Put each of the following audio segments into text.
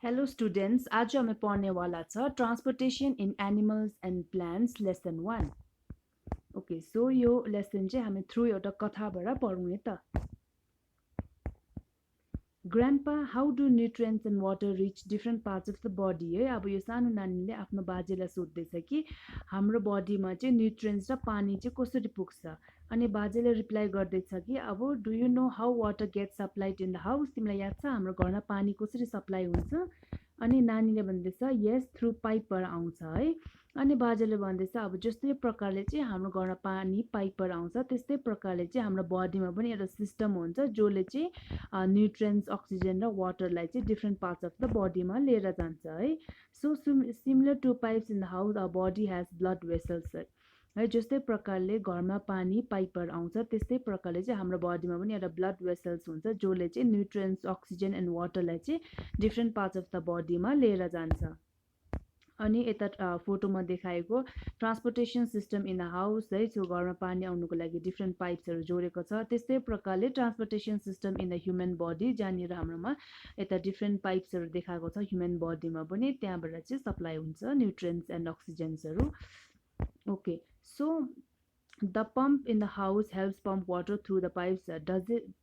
Hello students, आज हामी पढ्नेवाला छ transportation in animals and plants lesson 1। Okay, so यो लेसन चाहिँ हामी थ्रु एउटा कथाबाट पढौँ है त। Grandpa, how do nutrients and water reach different parts of the body है। अब यो सानो नानीले आफ्नो बाजेलाई सोध्दैछ कि हाम्रो बडीमा चाहिँ न्युट्रिएन्ट्स र पानी चाहिँ कसरी पुग्छ। अनि बाजेले रिप्लाई गर्दैछ कि अब do you know how water get supplied in the house. तिमीलाई याद छ हाम्रो घरमा पानी कसरी सप्लाई हुन्छ। अनि नानीले भन्दैछ यस, थ्रु पाइपबाट आउँछ है। अनि बाजेले भन्दैछ अब जस्तै प्रकारले चाहिँ हाम्रो घरमा पानी पाइपबाट आउँछ त्यस्तै प्रकारले चाहिँ हाम्रो बडीमा पनि एउटा सिस्टम हुन्छ जसले चाहिँ न्युट्रिएन्ट्स, अक्सिजन र वाटरलाई चाहिँ डिफ्रेन्ट पार्ट्स अफ द बडीमा लिएर जान्छ है। So similar to pipes in the house a body has blood vessels है। जस्तै प्रकारले घरमा पानी पाइपबाट आउँछ त्यस्तै प्रकारले चाहिँ हाम्रो बडीमा पनि एउटा ब्लड भेसल्स हुन्छ जसले चाहिँ न्युट्रिएन्ट्स, अक्सिजन एन्ड वाटरलाई चाहिँ डिफ्रेन्ट पार्ट्स अफ द बडीमा लिएर जान्छ। अनि यता फोटोमा देखाएको transportation system in the house है। सो घरमा पानी आउनुको लागि डिफ्रेन्ट पाइप्सहरू जोडेको छ। त्यस्तै प्रकारले transportation system in the human body, जहाँनिर हाम्रोमा यता डिफ्रेन्ट पाइप्सहरू देखाएको छ ह्युमन बडीमा पनि, त्यहाँबाट चाहिँ सप्लाई हुन्छ न्युट्रिएन्ट्स एन्ड अक्सिजन्सहरू। Okay, so the pump in the house helps pump water through the pipes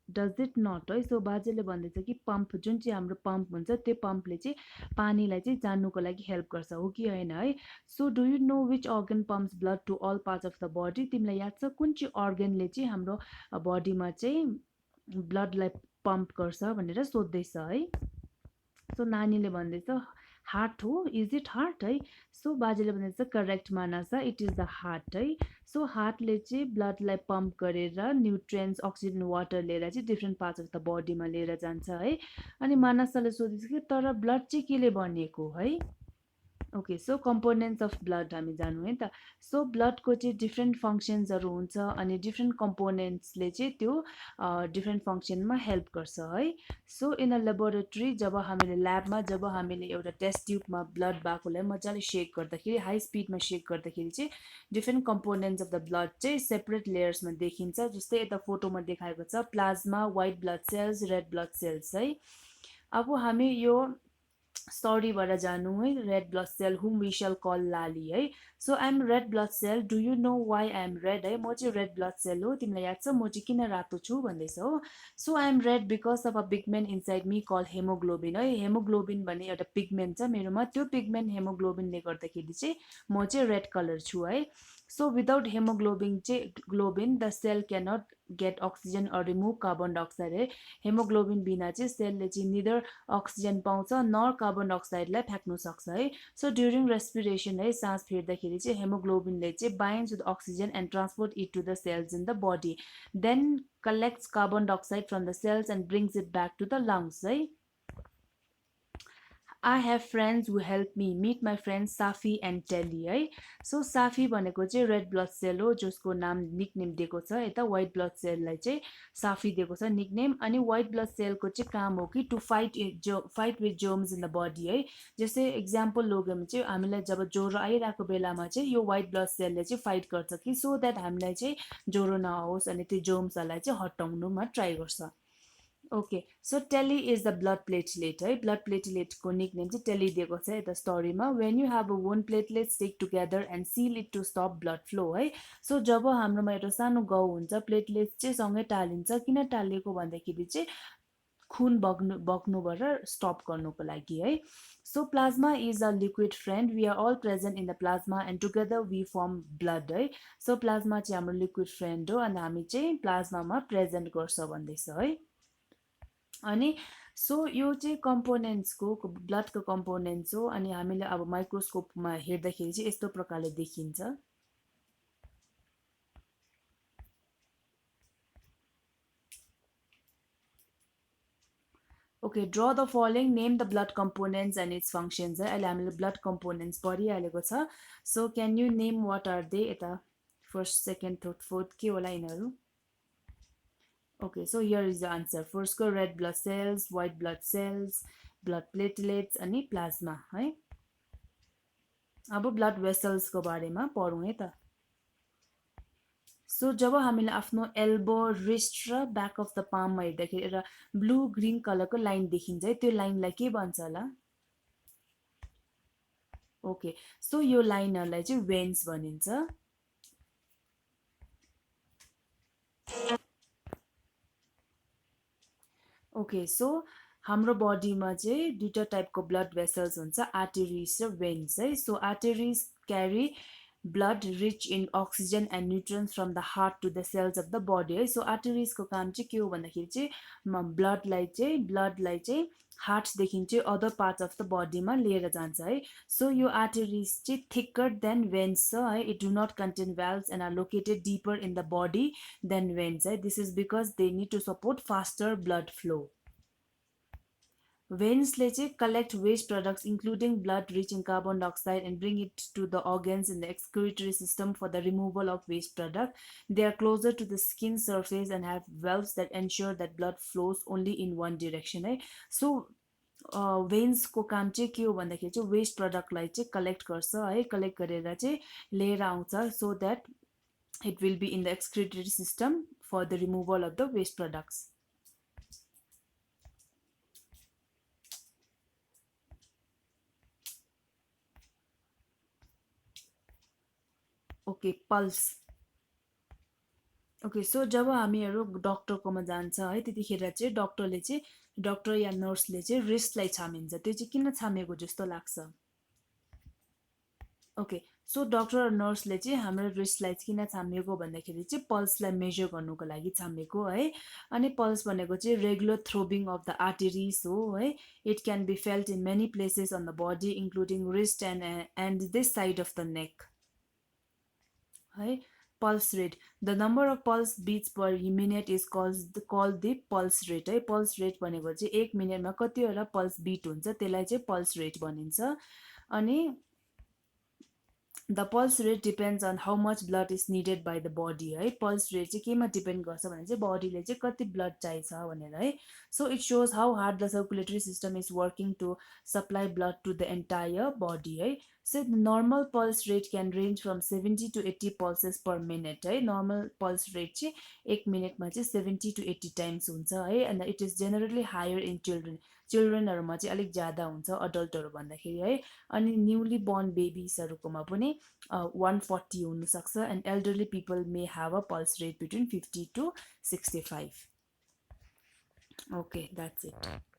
does it not है। सो बाजेले भन्दैछ कि पम्प, जुन चाहिँ हाम्रो पम्प हुन्छ त्यो पम्पले चाहिँ पानीलाई चाहिँ जान्नुको लागि हेल्प गर्छ, हो कि होइन है। So do you know which organ pumps blood to all parts of the body. तिमीलाई याद छ कुन चाहिँ अर्गनले चाहिँ हाम्रो बडीमा चाहिँ ब्लडलाई पम्प गर्छ भनेर सोध्दैछ है। सो नानीले भन्दैछ हार्ट हो, इज इट हार्ट है। सो बाजेले भन्दैछ correct Mansa, it is the heart है। सो हार्टले चाहिँ ब्लडलाई पम्प गरेर न्युट्रिएन्ट्स, अक्सिजन, वाटर लिएर चाहिँ डिफ्रेन्ट पार्ट्स अफ द बडीमा लिएर जान्छ है। अनि मानसाले सोधेछ कि तर ब्लड चाहिँ केले बनिएको है। Okay, so components of blood हामी जानु है त। सो ब्लडको चाहिँ डिफ्रेन्ट फङ्सन्सहरू हुन्छ अनि डिफ्रेन्ट कम्पोनेन्ट्सले चाहिँ त्यो डिफ्रेन्ट फङ्सनमा हेल्प गर्छ है। सो इन अ लेबोरेटरी, जब हामीले एउटा टेस्ट ट्युबमा ब्लड बाकोलाई मजाले सेक गर्दाखेरि, हाई स्पिडमा सेक गर्दाखेरि चाहिँ different components of the blood चाहिँ सेपरेट लेयर्समा देखिन्छ। जस्तै यता फोटोमा देखाएको छ plasma, white blood cells, red blood cells है। अब हामी यो स्टोरीबाट जानु है। Red blood cell whom we shall call Lali है। So I am red blood cell, do you know why I am red है। म चाहिँ रेड ब्लड सेल हो, तिमीलाई याद छ म चाहिँ किन रातो छु भन्दैछ हो। So I am red because of a pigment inside me call haemoglobin है। हेमोग्लोबिन भन्ने एउटा पिगमेन्ट छ मेरोमा, त्यो पिगमेन्ट हेमोग्लोबिनले गर्दाखेरि चाहिँ म चाहिँ रेड कलर छु है। So without haemoglobin the cell cannot get oxygen or remove carbon dioxide है। हेमोग्लोबिन बिना चाहिँ सेलले चाहिँ निदर अक्सिजन पाउँछ नर कार्बन डाइअक्साइडलाई फ्याँक्नु सक्छ है। सो ड्युरिङ रेस्पिरेसन है, सास फेर्दाखेरि चाहिँ हेमोग्लोबिनले चाहिँ binds with oxygen and transport it to the cells in the body, then collects carbon dioxide from the cells and brings it back to the lungs है। I have friends who help me meet my friends Safi and Teli है। सो साफी भनेको चाहिँ red blood sale हो जसको नाम nickname दिएको छ यता। वाइट ब्लड सेललाई चाहिँ साफी दिएको छ निकनेम। अनि वाइट ब्लड सेलको चाहिँ काम हो कि to fight with germs in the body है। जस्तै इक्जाम्पल लोग्यो भने चाहिँ हामीलाई जब ज्वरो आइरहेको बेलामा चाहिँ यो वाइट ब्लड सेलले चाहिँ फाइट गर्छ कि सो द्याट हामीलाई चाहिँ ज्वरो नहोस् अनि त्यो जर्म्सहरूलाई चाहिँ हटाउनुमा ट्राई गर्छ। Okay, so Teli is the blood platelet है। ब्लड प्लेटलेटको निकनेम चाहिँ टेली दिएको छ यता स्टोरीमा। When you have a wound platelet stick together and seal it to stop blood flow है। सो जब हाम्रोमा एउटा सानो गाउँ हुन्छ, प्लेटलेट चाहिँ सँगै टालिन्छ। किन टालिएको भन्दाखेरि चाहिँ खुन बग्नुबाट स्टप गर्नुको लागि है। So plasma is a liquid friend, we are all present in the plasma and together we form blood है। सो प्लाज्मा चाहिँ हाम्रो लिक्विड फ्रेन्ड हो अनि हामी चाहिँ प्लाज्मामा प्रेजेन्ट गर्छ भन्दैछ है। अनि सो यो चाहिँ कम्पोनेन्ट्सको ब्लडको कम्पोनेन्ट्स हो। अनि हामीले अब माइक्रोस्कोपमा हेर्दाखेरि चाहिँ यस्तो प्रकारले देखिन्छ। Okay, draw the following, name the blood components and its functions है। अहिले हामीले ब्लड कम्पोनेन्ट्स पढिहालेको छ। So can you name what are they. यता फर्स्ट, सेकेन्ड, थर्ड, फोर्थ के होला यिनीहरू। Okay, so here is the answer. फर्स्टको red blood cells, white blood cells, blood platelets अनि प्लाज्मा है। अब ब्लड वेसल्सको बारेमा पढौँ है त। सो जब हामीले आफ्नो एल्बो, रिस्ट र ब्याक अफ द पाममा हेर्दाखेरि एउटा ब्लू ग्रिन कलरको लाइन देखिन्छ है, त्यो लाइनलाई के भन्छ होला। ओके, सो यो लाइनहरूलाई चाहिँ वेन्स भनिन्छ। ओके, सो हाम्रो बडीमा चाहिँ दुईवटा टाइपको ब्लड भेसल्स हुन्छ, आर्टेरिज र वेन्स है। So arteries carry blood rich in oxygen and nutrients from the heart to the cells of the body है। सो आर्टेरिजको काम चाहिँ के हो भन्दाखेरि चाहिँ ब्लडलाई चाहिँ हार्ट्सदेखि चाहिँ अदर पार्ट्स अफ द बडीमा लिएर जान्छ है। सो यो आर्टेरिज चाहिँ थिकर देन वेन्स छ है। It do not contain valves and are located deeper in the body then veins है। This is because they need to support faster blood flow. Veins collect waste products including blood rich in carbon dioxide and bring it to the organs in the excretory system for the removal of waste product. They are closer to the skin surface and have valves that ensure that blood flows only in one direction है। So वेन्सको काम चाहिँ के हो भन्दाखेरि चाहिँ West प्रडक्टलाई चाहिँ collect गर्छ है। कलेक्ट गरेर चाहिँ लिएर आउँछ so that it will be in the excretory system for the removal of the waste products. Okay, pulse. Okay, so जब हामीहरू डक्टरकोमा जान्छ है त्यतिखेर चाहिँ डक्टर या नर्सले चाहिँ रिस्टलाई छामिन्छ। त्यो चाहिँ किन छामेको जस्तो लाग्छ? ओके, सो डक्टर र नर्सले चाहिँ हाम्रो रिस्टलाई किन छामेको भन्दाखेरि चाहिँ पल्सलाई मेजर गर्नुको लागि छामेको है। अनि पल्स भनेको चाहिँ regular throbbing of the arteries हो है। It can be felt in many places on the body including wrist and this side of the neck है। Pulse rate, the number of pulse beats per minute is called the pulse rate है। Pulse rate भनेको चाहिँ एक मिनटमा कतिवटा pulse beet हुन्छ त्यसलाई चाहिँ पल्स रेट भनिन्छ। अनि the pulse rate depends on how much blood is needed by the body है। पल्स रेट चाहिँ केमा डिपेन्ड गर्छ भने चाहिँ बडीले चाहिँ कति ब्लड चाहिन्छ भनेर है। So it shows how hard the circulatory system is working to supply blood to the entire body है। So normal pulse rate can range from 70 to 80 pulses per minute है। नर्मल पल्स रेट चाहिँ एक मिनटमा चाहिँ 70 to 80 times हुन्छ है। And it is generally higher in चिल्ड्रेनहरूमा चाहिँ अलिक ज्यादा हुन्छ अडल्टहरू भन्दाखेरि है। अनि न्युली बोर्न बेबिजहरूकोमा पनि 140 हुनसक्छ। And elderly people may have a pulse rate between 50 to 65। Okay, that's it.